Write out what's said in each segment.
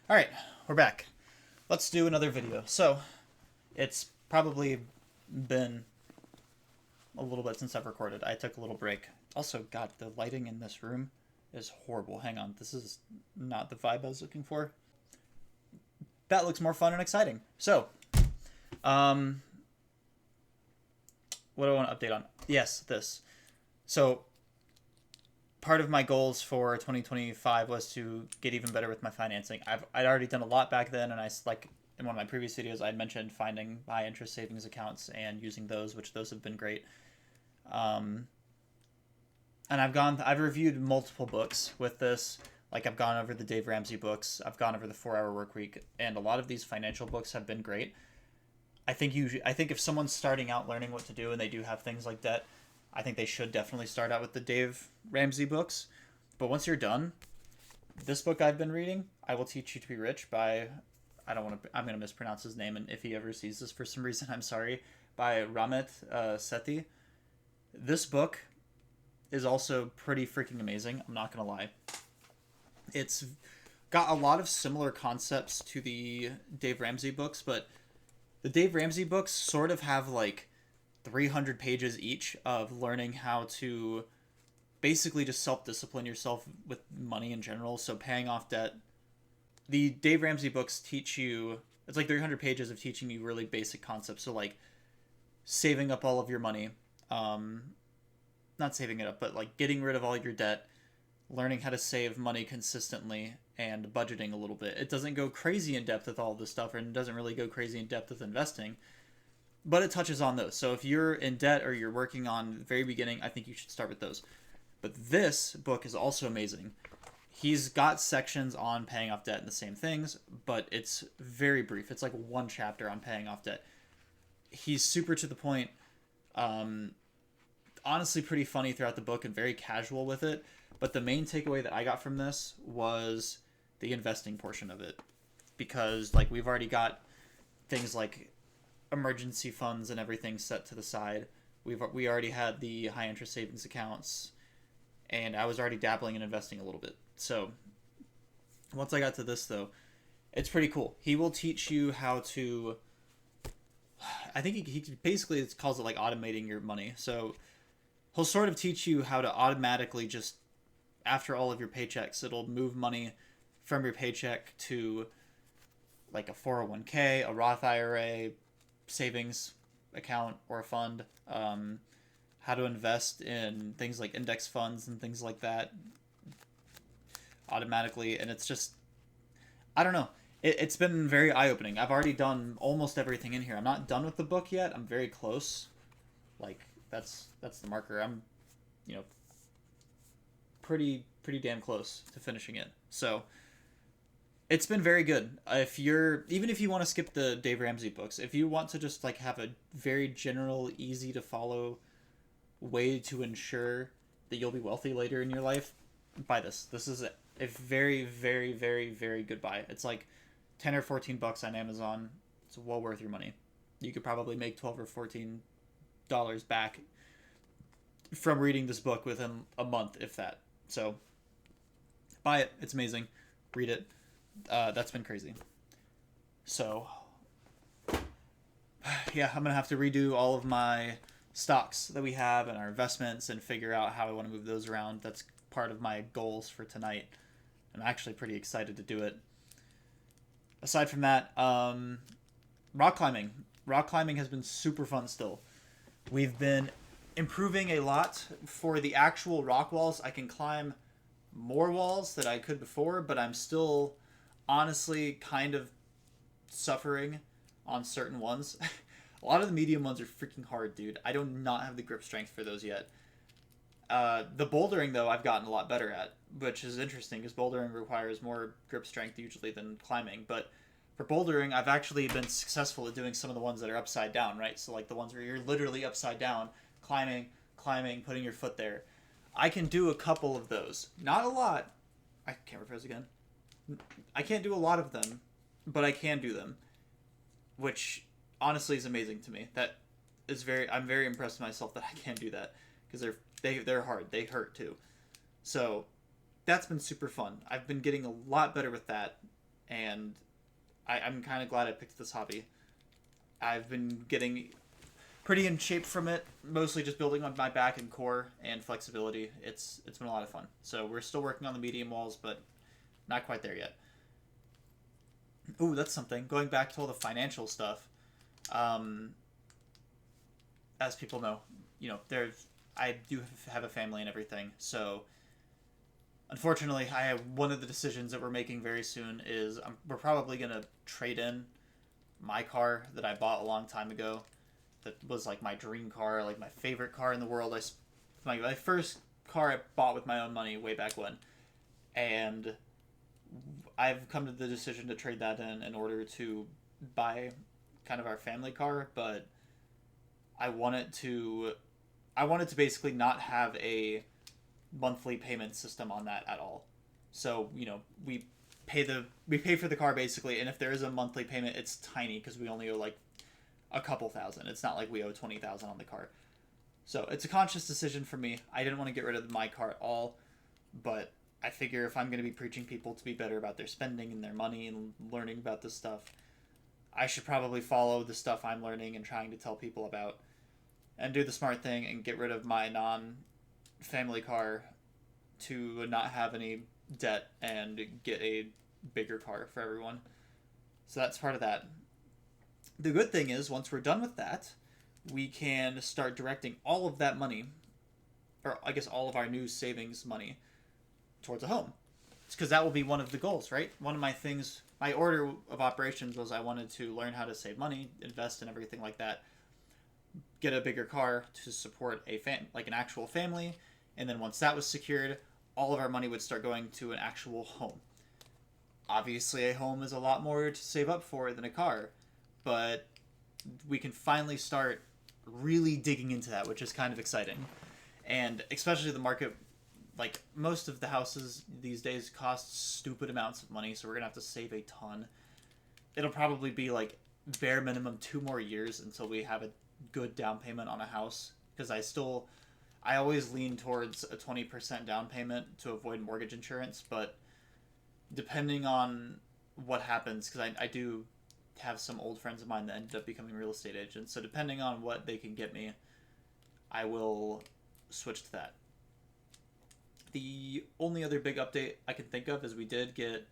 All right, we're back. Let's do another video. So, it's probably been a little bit since I've recorded. I took a little break. Also, God, the lighting in this room is horrible. Hang on, this is not the vibe I was looking for. That looks more fun and exciting. So, um, what do I want to update on? Yes, this. So, part of my goals for 2025 was to get even better with my financing. I'd already done a lot back then, and like in one of my previous videos, I had mentioned finding high interest savings accounts and using those, which those have been great. Um, and I've reviewed multiple books with this. Like I've gone over the Dave Ramsey books, I've gone over the 4 Hour Work Week, and a lot of these financial books have been great. I think if someone's starting out learning what to do and they do have things like debt, I think they should definitely start out with the Dave Ramsey books. But once you're done, this book I've been reading, I Will Teach You to Be Rich by I'm going to mispronounce his name, and if he ever sees this for some reason, I'm sorry, by Ramit Sethi. This book is also pretty freaking amazing. I'm not going to lie. It's got a lot of similar concepts to the Dave Ramsey books, but the Dave Ramsey books sort of have like 300 pages each of learning how to basically just self-discipline yourself with money in general. So paying off debt. The Dave Ramsey books teach you, it's like 300 pages of teaching you really basic concepts. So like saving up all of your money, um, not saving it up, but like getting rid of all your debt, learning how to save money consistently, and budgeting a little bit. It doesn't go crazy in depth with all this stuff, and it doesn't really go crazy in depth with investing, but it touches on those. So if you're in debt or you're working on the very beginning, I think you should start with those. But this book is also amazing. He's got sections on paying off debt and the same things, but it's very brief. It's like one chapter on paying off debt. He's super to the point. Um, Honestly, pretty funny throughout the book and very casual with it. But the main takeaway that I got from this was the investing portion of it, because like we've already got things like emergency funds and everything set to the side. We already had the high interest savings accounts, and I was already dabbling in investing a little bit. So once I got to this though, it's pretty cool. He will teach you how to. I think he basically calls it like automating your money. So he'll sort of teach you how to automatically just after all of your paychecks, it'll move money from your paycheck to like a 401k, a Roth IRA, savings account or a fund, how to invest in things like index funds and things like that automatically. And it's just, I don't know. It's been very eye opening. I've already done almost everything in here. I'm not done with the book yet. I'm very close. Like, that's the marker. I'm, you know, pretty damn close to finishing it. So it's been very good. If you're even if you want to skip the Dave Ramsey books, if you want to just like have a very general, easy to follow way to ensure that you'll be wealthy later in your life, buy this. This is a very, very, very, very good buy. It's like $10 or $14 on Amazon. It's well worth your money. You could probably make $12 or $14 back from reading this book within a month, if that. So buy it. It's amazing. Read it. That's been crazy. So yeah, I'm gonna have to redo all of my stocks that we have and our investments and figure out how I want to move those around. That's part of my goals for tonight. I'm actually pretty excited to do it. Aside from that, rock climbing. Rock climbing has been super fun still. We've been improving a lot for the actual rock walls. I can climb more walls than I could before, but I'm still honestly kind of suffering on certain ones. A lot of the medium ones are freaking hard, dude. I do not have the grip strength for those yet. The bouldering, though, I've gotten a lot better at, which is interesting because bouldering requires more grip strength usually than climbing. But for bouldering, I've actually been successful at doing some of the ones that are upside down, right? So, like the ones where you're literally upside down, climbing, putting your foot there. I can do a couple of those. Not a lot. I can't rephrase again. I can't do a lot of them, but I can do them, which honestly is amazing to me. That is very. I'm very impressed with myself that I can do that because they're hard. They hurt too. So that's been super fun. I've been getting a lot better with that. and I'm kind of glad I picked this hobby. I've been getting pretty in shape from it, mostly just building on my back and core and flexibility. It's been a lot of fun. So we're still working on the medium walls, but not quite there yet. Ooh, that's something. Going back to all the financial stuff, um, as people know, there's I do have a family and everything. So unfortunately, I have one of the decisions that we're making very soon is we're probably gonna trade in my car that I bought a long time ago. That was like my dream car, like my favorite car in the world. My first car I bought with my own money way back when, and I've come to the decision to trade that in order to buy kind of our family car, but I want it to I wanted to basically not have a monthly payment system on that at all. So, we pay for the car basically, and if there is a monthly payment, it's tiny because we only owe like a couple thousand. It's not like we owe 20,000 on the car. So, it's a conscious decision for me. I didn't want to get rid of my car at all, but I figure if I'm going to be preaching people to be better about their spending and their money and learning about this stuff, I should probably follow the stuff I'm learning and trying to tell people about and do the smart thing and get rid of my non family car to not have any debt and get a bigger car for everyone. So that's part of that. The good thing is, once we're done with that, we can start directing all of that money, or I guess all of our new savings money, towards a home. It's because that will be one of the goals, right? One of my things, my order of operations was I wanted to learn how to save money, invest in everything like that, get a bigger car to support like an actual family, and then once that was secured, all of our money would start going to an actual home. Obviously, a home is a lot more to save up for than a car, but we can finally start really digging into that, which is kind of exciting. And especially the market, like most of the houses these days cost stupid amounts of money, so we're gonna have to save a ton. It'll probably be like bare minimum 2 more years until we have a good down payment on a house, because I always lean towards a 20% down payment to avoid mortgage insurance, but depending on what happens, because I do have some old friends of mine that ended up becoming real estate agents, so depending on what they can get me, I will switch to that. The only other big update I can think of is we did get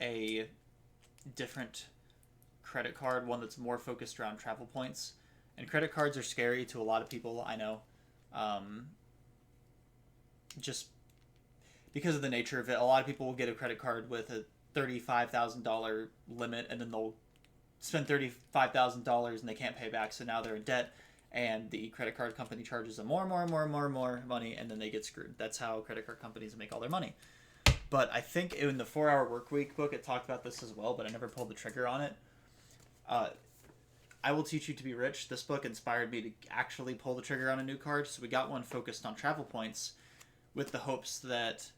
a different credit card, one that's more focused around travel points. And credit cards are scary to a lot of people, I know. Just because of the nature of it, a lot of people will get a credit card with a $35,000 limit, and then they'll spend $35,000 and they can't pay back, so now they're in debt, and the credit card company charges them more money, and then they get screwed. That's how credit card companies make all their money. But I think in the 4-Hour Workweek book, it talked about this as well, but I never pulled the trigger on it. I Will Teach You to Be Rich. This book inspired me to actually pull the trigger on a new card, so we got one focused on travel points with the hopes that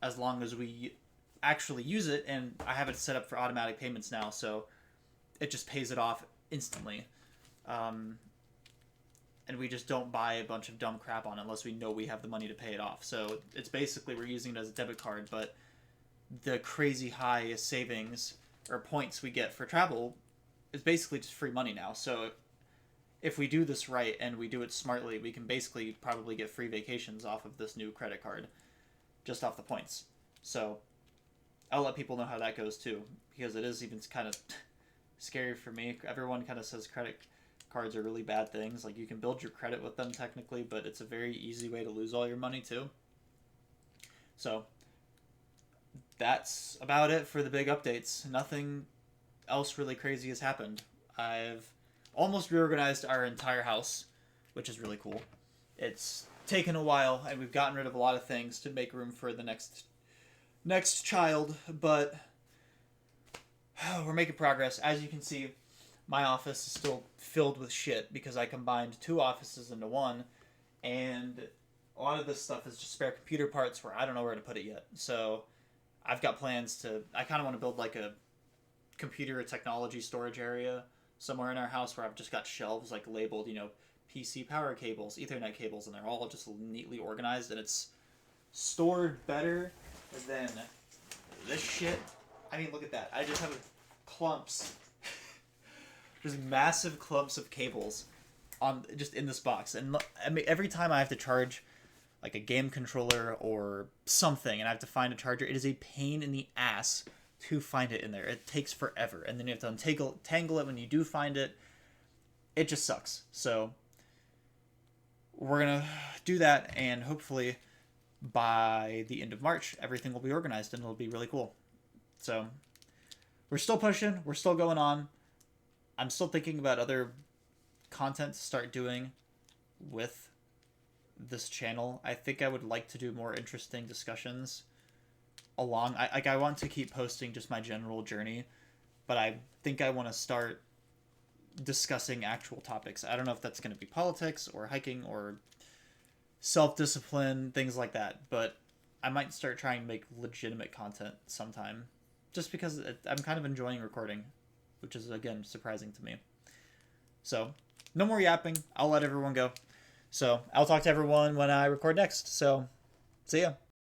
as long as we actually use it, and I have it set up for automatic payments now, so it just pays it off instantly. And we just don't buy a bunch of dumb crap on it unless we know we have the money to pay it off. So it's basically we're using it as a debit card, but the crazy high savings or points we get for travel is basically just free money now. So if we do this right and we do it smartly, we can basically probably get free vacations off of this new credit card, just off the points. So I'll let people know how that goes too, because it is even kind of scary for me. Everyone kind of says credit cards are really bad things. Like, you can build your credit with them technically, but it's a very easy way to lose all your money too. So that's about it for the big updates. Nothing else really crazy has happened. I've almost reorganized our entire house, which is really cool. It's taken a while, and we've gotten rid of a lot of things to make room for the next child, but we're making progress. As you can see, my office is still filled with shit because I combined 2 offices into one, and a lot of this stuff is just spare computer parts where I don't know where to put it yet. So I've got plans I kind of want to build like a computer technology storage area somewhere in our house where I've just got shelves like labeled, PC power cables, Ethernet cables, and they're all just neatly organized, and it's stored better than this shit I mean, look at that. I just have clumps, just massive clumps of cables on just in this box. And I mean, every time I have to charge like a game controller or something and I have to find a charger, it is a pain in the ass to find it in there. It takes forever. And then you have to tangle it when you do find it. It just sucks. So we're going to do that, and hopefully by the end of March, everything will be organized and it'll be really cool. So we're still pushing. We're still going on. I'm still thinking about other content to start doing with this channel. I think I would like to do more interesting discussions along. I want to keep posting just my general journey, but I think I want to start discussing actual topics. I don't know if that's going to be politics or hiking or self-discipline, things like that, but I might start trying to make legitimate content sometime, just because I'm kind of enjoying recording, which is, again, surprising to me. So no more yapping. I'll let everyone go. So I'll talk to everyone when I record next. So see ya.